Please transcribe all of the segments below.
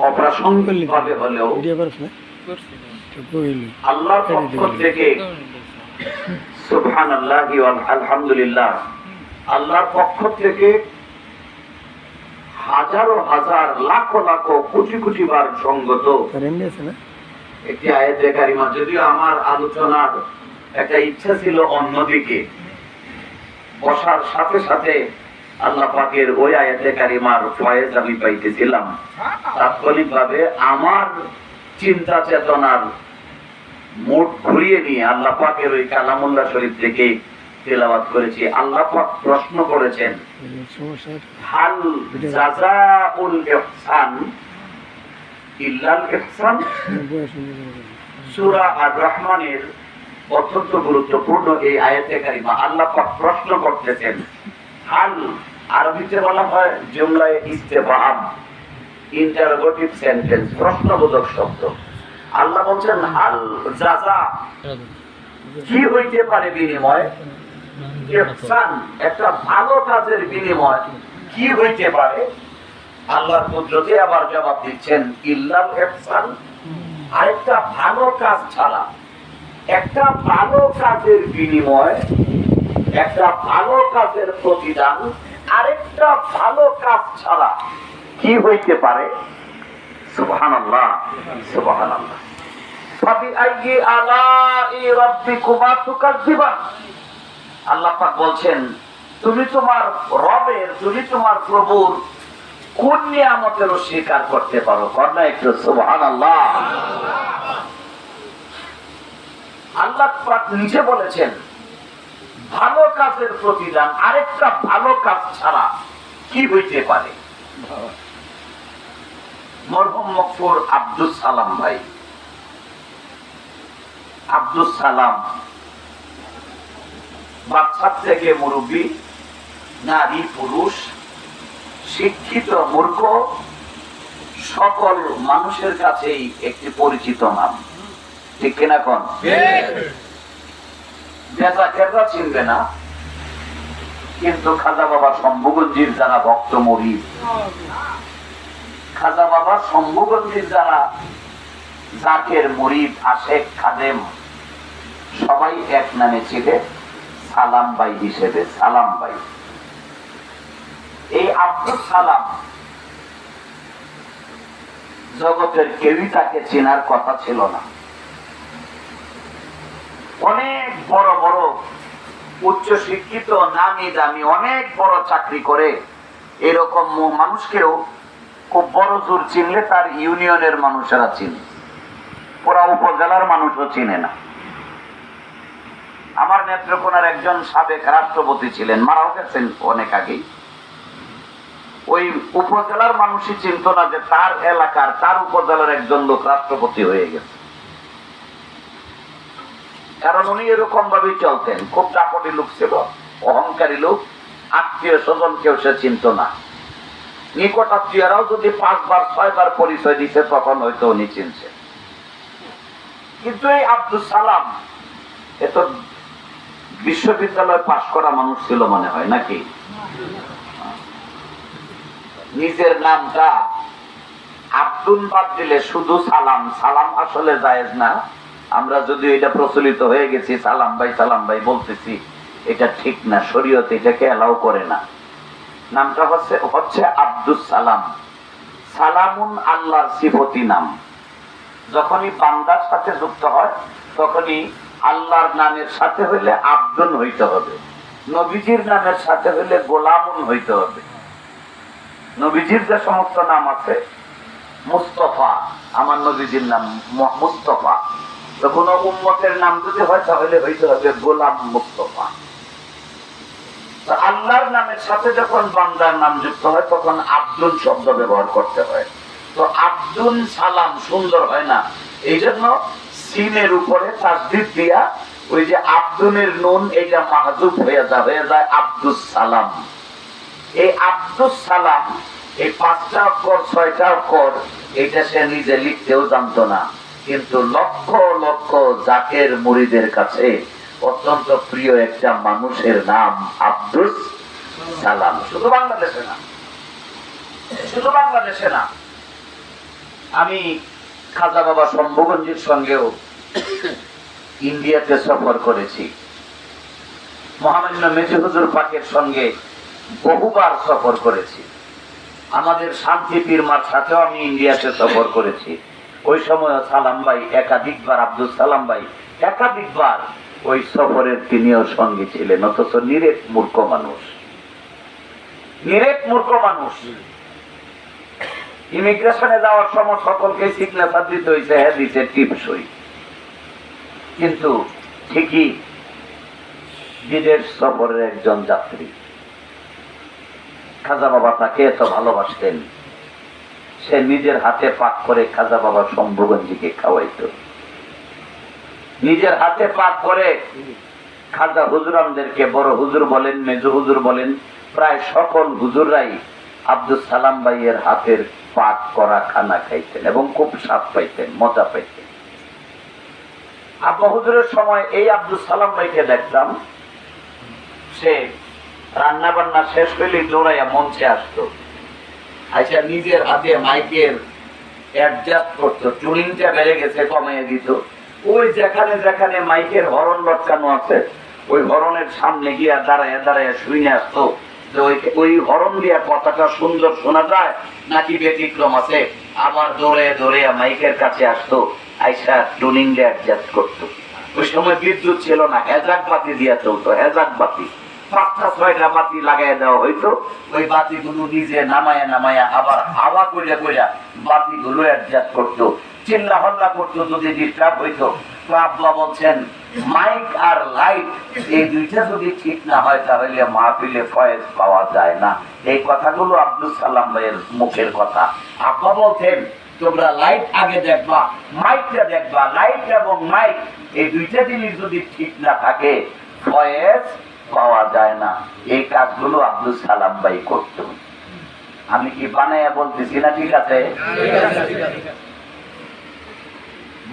অপ্রাসঙ্গিকভাবে হলেও আল্লাহর পক্ষ থেকে সুবহানাল্লাহি ওয়া আলহামদুলিল্লাহ, আল্লাহর পক্ষ থেকে হাজারো হাজার লাখো লাখো কোটি কোটি বার সঙ্গত একটি আয়াতে কারিমা। যদিও আমার আলোচনার একটা ইচ্ছা ছিল অন্যদিকে, বসার সাথে সাথে আল্লাহ পাকের ওই আয়াতে কারিমার ফয়েজ আমি পাইতেছিলাম। তাৎক্ষণিকভাবে আমার চিন্তা চেতনার মোট ঘুরিয়ে নিয়ে আল্লাহ পাকের ওই কালামুল্লাহ শরীফ থেকে তেলাওয়াত করেছি। আল্লাহ পাক প্রশ্ন করেছেন, হাল জাযাউল ইহসান ইল্লাল ইহসান। সূরা আর-রহমানের অত্যন্ত গুরুত্বপূর্ণ এই আয়াতে কারিমা। আল্লাহ পাক প্রশ্ন করতেছেন, হাল আরবিতে বলা হয় জুমলায়ে ইস্তেফহাম, ইন্টারোগেটিভ সেন্টেন্স, প্রশ্নবোধক শব্দ। আল্লাহ বলছেন হাল জাযা, কি হইতে পারে বিনিময়, ইহসান একটা ভালো কাজের বিনিময় কি হইতে পারে। আল্লাহর কুদরতে আবার জবাব দিচ্ছেন ইল্লাল ইহসান, আরেকটা ভালো কাজ ছাড়া, একটা ভালো কাজের বিনিময়, একটা ভালো কাজের প্রতিদান আরেকটা ভালো কাজ ছাড়া কি হইতে পারে। সুবহানাল্লাহ সুবহানাল্লাহ। ফাবিআইয়ি আলাই রাব্বিকুমা তুকাজ্জিবান। আল্লাহ পাক বলছেন, তুমি তোমার রবের, তুমি তোমার প্রভুর কোন নিয়ামতের স্বীকার করতে পারো? কন্যা একটু সুবহানাল্লাহ। আল্লাহ পাক নিজে বলেছেন ভালো কাজের প্রতিদান আরেকটা ভালো কাজ ছাড়া কি হইতে পারে। মরহুম মকফুর আব্দুস সালাম ভাই, আব্দুস সালাম বাচ্চা থেকে মুরব্বী, নারী পুরুষ, শিক্ষিত মূর্খ, সকল মানুষের কাছেই একটি পরিচিত নাম, ঠিক কিনা কোন? নেতাকেরা চিনবে না, কিন্তু খাজা বাবা শম্ভুগঞ্জির যারা ভক্ত মুরিদ, খাজা বাবা শম্ভুগঞ্জির যারা জাকের মুরিদ, আশেক, খাদেম, সবাই এক নামে ছিলেন সালাম ভাই হিসেবে। সালাম ভাই, এই আব্দুল সালাম জগতের কেউই তাকে চেনার কথা ছিল না। অনেক বড় বড় উচ্চ শিক্ষিত, নামি দামি, অনেক বড় চাকরি করে এরকম মানুষকেও খুব বড় জোর চিনলে তার ইউনিয়নের মানুষেরা চিনে, পুরা উপজেলার মানুষও চিনে না। আমার নেত্রকোনার একজন সাবেক রাষ্ট্রপতি ছিলেন, মারাও গেছেন অনেক আগেই। ওই উপজেলার মানুষই চিনত না যে তার এলাকার, তার উপজেলার একজন লোক রাষ্ট্রপতি হয়ে গেছে। কারণ উনি এরকম ভাবেই চলতেন, খুব চাপটি লোক ছিল, অহংকারী লোক। আত্মীয় স্বজন কেউ সে চিনত না। নিকট আত্মীয়রাও যদি 5 বার 6 বার পরিচয় দিতে তখন হয়তো উনি চিনছে। কিন্তু এই আব্দুল সালাম এত বিশ্ববিদ্যালয় পাশ করা মানুষ ছিল মনে হয় নাকি? নিজের নামটা আব্দুল বাদ দিলে শুধু সালাম, সালাম আসলে জায়েজ না। আমরা যদি এটা প্রচলিত হয়ে গেছি সালাম ভাই বলতেছি, এটা ঠিক না, শরীয়ত এটাকে এলাও করে না। নামটা হচ্ছে আব্দুস সালাম। সালামুন আল্লাহর সিফতি নাম। যখনই বান্দার সাথে যুক্ত হয় তখনই আল্লাহর নামের সাথে হইলে আব্দুন হইতে হবে, নবীজির নামের সাথে হইলে গোলামুন হইতে হবে। নবীজির যে সমস্ত নাম আছে, মুস্তফা, আমার নবীজির নাম মুস্তফা, তো কোন উম্মতের নাম যদি হয় তাহলে হইতে হবে গোলাম মুস্তফা। আল্লাহর নামের সাথে যখন বান্দার নাম যুক্ত হয় তখন আব্দুল শব্দ ব্যবহার করতে হয়। তো আব্দুল সালাম সুন্দর হয় না, এই জন্য সিনের উপরে তাসদীদ দিয়া ওই যে আব্দুলের নুন এটা মাহজুব হয়ে যায় আব্দুস সালাম। এই আব্দুস সালাম, এই 5টা অক্ষর 6টা অক্ষর, এটা সে নিজে লিখতেও জানতো না, কিন্তু লক্ষ লক্ষ জাকের মুরিদের কাছে অত্যন্ত প্রিয় একটা মানুষের নাম আব্দুস সালাম। শুধু বাংলাদেশে না, শুধু বাংলাদেশে না, আমি খাজা বাবা শম্ভুগঞ্জের সঙ্গেও ইন্ডিয়াতে সফর করেছি, মহামান্য মেজর হুজুর পাকের সঙ্গে বহুবার সফর করেছি, আমাদের শান্তি পীরমার সাথেও আমি ইন্ডিয়াতে সফর করেছি। ওই সময় সালাম ভাই একাধিকবার, আব্দুল সালাম ভাই একাধিকবার ওই সফরের তিনিও সঙ্গী ছিলেন, অথচ নিরেট মূর্খ মানুষ, নিরেট মূর্খ মানুষ। ইমিগ্রেশনে যাওয়ার সময় সকলকে সিগনেচার দিতে হয়েছে, হ্যাঁ দিচ্ছে টিপসই, কিন্তু ঠিকই বিদেশ সফরের একজন যাত্রী। খাজা বাবা তাকে এত ভালোবাসতেন, সে নিজের হাতে পাক করে খাজা বাবা শম্ভুগঞ্জিকে খাওয়াইত, নিজের হাতে পাক করে খাজা হুজুরামদেরকে, বড় হুজুর বলেন, মেজো হুজুর বলেন, প্রায় সকল হুজুররাই আব্দুল সালাম ভাইয়ের হাতের পাক করা খানা খাইতেন এবং খুব স্বাদ পাইতেন, মজা পাইতেন। আব্বা হুজুরের সময় এই আব্দুল সালাম ভাইকে দেখতাম, সে রান্না বান্না শেষ হইলে দৌড়াইয়া মঞ্চে আসতো, আচ্ছা নিজের হাতে মাইকের অ্যাডজাস্ট করতো, টুনিংটা বেড়ে গেছে কমাইয়া দিত, ওই যেখানে যেখানে মাইকের হরন লটকানো আছে ওই হরনের সামনে গিয়া দাঁড়াইয়া দাঁড়াইয়া শুনে আসতো যে ওই হরন দিয়া কথাটা সুন্দর শোনা যায় নাকি ব্যতিক্রম আছে। আবার দৌড়ে দৌড়ে মাইকের কাছে আসতো, আইসা টুনিং দিয়ে অ্যাডজাস্ট করতো। ওই সময় বিদ্যুৎ ছিল না, হেজাক বাতি দিয়া চলতো, হেজাক বাতি ৫টা ৬টা বাতি লাগাই দেওয়া হইতো, ওই বাতিগুলো নিজে নামায়া নামায়া আবার হাওয়া কইরা কইরা বাতিগুলো অ্যাডজাস্ট করতো, চিল্লা হল্লা করতো যদি ডিস্টার্ব হইতো। তো আব্বা বলছেন মাইক আর লাইট এই দুইটা যদি ঠিক না হয় তাহলে মাহফিলে ফয়েজ পাওয়া যায় না। এই কথাগুলো আব্দুল সালাম ভাইয়ের মুখের কথা। আব্বা বলছেন তোমরা লাইট আগে দেখবা, মাইকটা দেখবা, লাইট এবং মাইক এই দুইটা জিনিস যদি ঠিক না থাকে ফয়েজ পাওয়া যায় না। এই কাজগুলো আব্দুল সালাম ভাই করত। আমি কি বানাইয়া বলতেছি না? ঠিক আছে।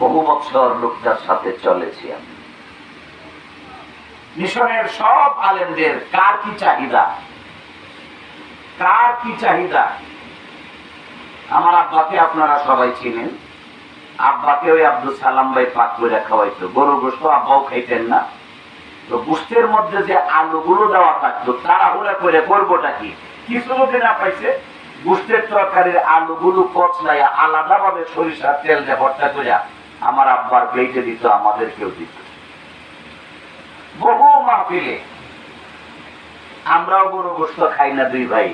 বহু বছর লোকটার সাথে চলেছি আমি। মিশনের সব আলেমদের কার কি চাহিদা, কার কি চাহিদা। আমার আব্বাকে আপনারা সবাই চিনেন, আব্বাকে ওই আব্দুল সালাম ভাই পাক করে খাওয়াইতো। গরুর গোশত আব্বাও খাইতেন না, তো গোশতের মধ্যে যে আলুগুলো দেওয়া থাকতো তাড়াহুড়া করে করবোটা কি, কিছু যদি না পাইছে গোশতের তরকারির আলুগুলো কচলাইয়া আলাদা ভাবে সরিষার তেল দিয়ে ভর্তা করে আমার আব্বার প্লেটে দিত, আমাদেরকেও দিত। বহু মাহফিলে আমরাও গরু গোশত খাই না দুই ভাই,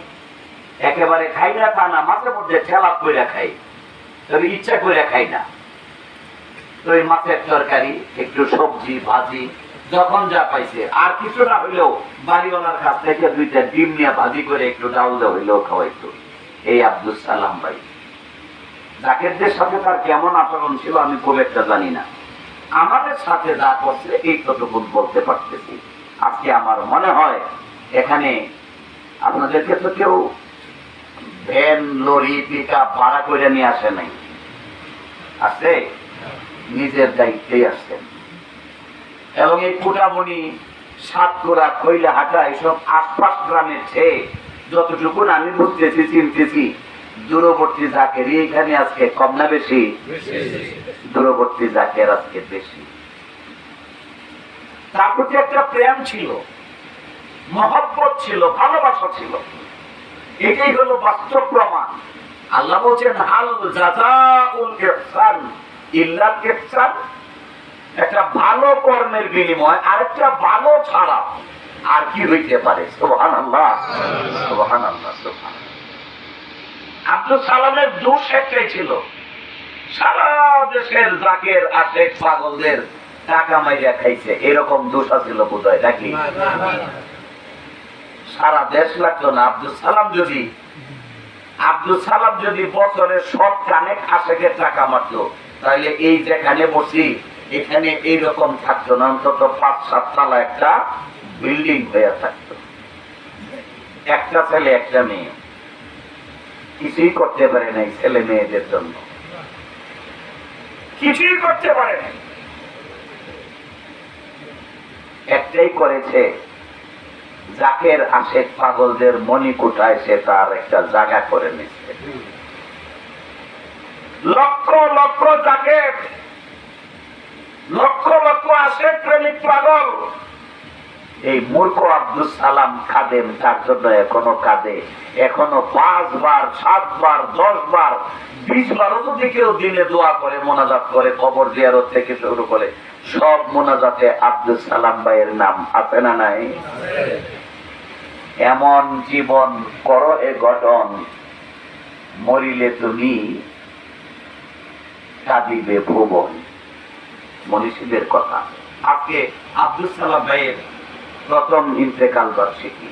একেবারে খাই না তা না, মাঝে মধ্যে ঠেলা করে খাই, তবে ইচ্ছা করে খাই না। তো এই মাছের তরকারি, একটু সবজি ভাজি, যখন যা পাইছে, আর কিছু না হইলেও বাড়িওয়ালার কাছ থেকে 2টা ডিম নিয়ে ভাজি করে একটু ডাউল দেওয়া হইলেও খাওয়াইতো এই আব্দুল সালাম ভাই। জাকেরদের সাথে তার কেমন আচরণ ছিল আমি খুব একটা জানি না, আমাদের সাথে যা করছে এই ততটুকু বলতে পারতেছি। আজকে আমার মনে হয় এখানে আপনাদেরকে তো কেউ ভ্যান লরি পিকআপ ভাড়া করে নিয়ে আসে নাই, আসছে নিজের দায়িত্বেই আসছেন। এবং এই কুটামণি, সাতকোড়া, কৈলাহাটা এইসব আশপাশ গ্রামের চেয়ে যতটুকু আমি বুঝতেছি চিনতেছি দূরবর্তী জাকের এইখানে আজকে কম না বেশি? দূরবর্তী জাকের আজকে বেশি। তার প্রতি একটা প্রেম ছিল, মহব্বত ছিল, ভালোবাসা ছিল। এটাই হলো বাস্তব প্রমাণ। আল্লাহ বলছেন হাল জাযাউল ইহসান ইল্লাল ইহসান, একটা ভালো কর্মের বিনিময় আরেকটা ভালো ছাড়া আর কি হইতে পারে? সুবহানাল্লাহ, সুবহানাল্লাহ, সুবহানাল্লাহ। আব্দুল সালামের দোষ একটাই ছিল, সারা দেশের জাকের আশেক পাগলদের টাকা মাইরা খাইছে, এরকম দোষ ছিল বোধহয় নাকি? সারা দেশ লাগতো না। আব্দুল সালাম যদি বছরে সব কানে আশেকের টাকা মারতো তাহলে এই যেখানে বসি এখানে এইরকম থাকতো না, অন্তত 5-7 তলা একটা বিল্ডিং হয়ে থাকতো। একটা ছেলে একটা মেয়ে, কিছুই করতে পারে নাই ছেলে মেয়েদের জন্য, কিছুই করতে পারে নাই। একটাই করেছে, জাকের আশেক পাগলদের মণিকুঠায় সে তার একটা জায়গা করে নিচ্ছে। লক্ষ লক্ষ জাকের, লক্ষ লক্ষ আশেক প্রেমিক পাগল এই মূর্খ আব্দুল সালাম খাদেম তার জন্য এখনো কাঁদে। এখনো 5 বার 7 বার 10 বার 20 বারও যদি কেউ দিনে দোয়া করে, মোনাজাত করে, কবর জিয়ারত থেকে শুরু করে সব মোনাজাতে আব্দুল সালাম ভাইয়ের নাম আছে না নাই? এমন জীবন করো এ গঠন, মরিলে তুমি কাঁদিবে ভুবন। মনীষীদের কথা। আজকে আব্দুল সালাম ভাইয়ের প্রথম ইন্তেকাল বার্ষিকী।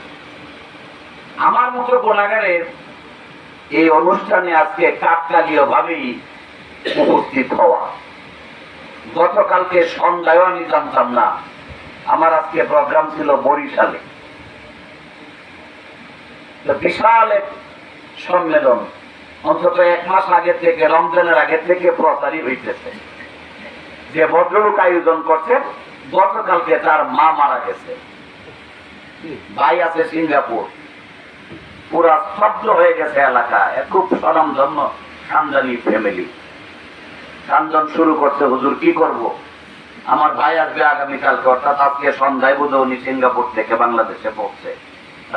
আমার মতো গুনাহগারের এই অনুষ্ঠানে আজকে কাকতালীয় ভাবেই উপস্থিত হওয়া। গতকালকে সন্ধ্যায় আমি জানতাম না, আমার আজকে প্রোগ্রাম ছিল বরিশালে, বিশাল এক সম্মেলন, অন্তত 1 মাস আগে থেকে, রমজানের আগে থেকে প্রচারই হইতেছে যে ভদ্রলোক আয়োজন করছেন। গতকালকে তার মা মারা গেছে, ভাই আছে সিঙ্গাপুর, পুরা স্তব্ধ হয়ে গেছে এলাকা। খুব স্বনামধন্য সানজানি ফ্যামিলি। সানজন শুরু করছে, হুজুর কি করব, আমার ভাই আসবে আগামীকালকে, অর্থাৎ আজকে সন্ধ্যায় বোধ উনি সিঙ্গাপুর থেকে বাংলাদেশে পৌঁছে।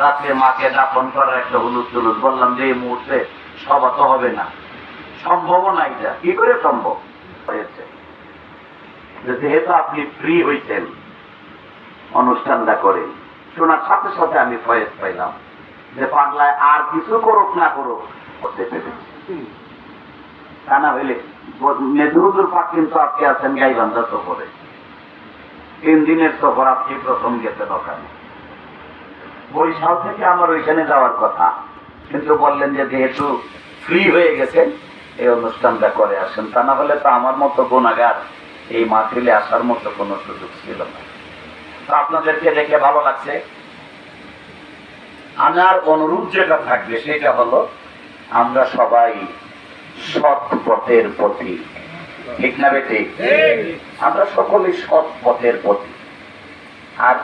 রাত্রে মাকে দাফন করার একটা হুলুদ তুলুদ। বললাম যে এই মুহূর্তে সভা তো হবে না, সম্ভব না। এটা কি করে সম্ভব হয়েছে? যেহেতু আপনি ফ্রি হইতেন অনুষ্ঠানটা করে, শোনার সাথে সাথে আমি ফয়েজ পাইলাম যে পাগলায় আর কিছু করুক না করুক করতে পেরেছি। তা না হইলে মেজহুদুর পাক কিন্তু আপনি আছেন গাইবান্ধা সফরে, 3 দিনের সফর, আপনি প্রথম গেছেন ওখানে। বরিশাল থেকে আমার ওইখানে যাওয়ার কথা, কিন্তু বললেন যে যেহেতু ফ্রি হয়ে গেছেন এই অনুষ্ঠানটা করে আসেন। তা না হলে তো আমার মতো গুনাহগার এই মাহফিলে আসার মতো কোনো সুযোগ ছিল না। তো আপনাদেরকে দেখে ভালো লাগছে। আমার অনুরোধ যেটা থাকবে সেটা হলো, আমরা সবাই সৎ পথের পথি, ঠিক না বেঠিক? আমরা সকলেই সৎ পথের পথি। আর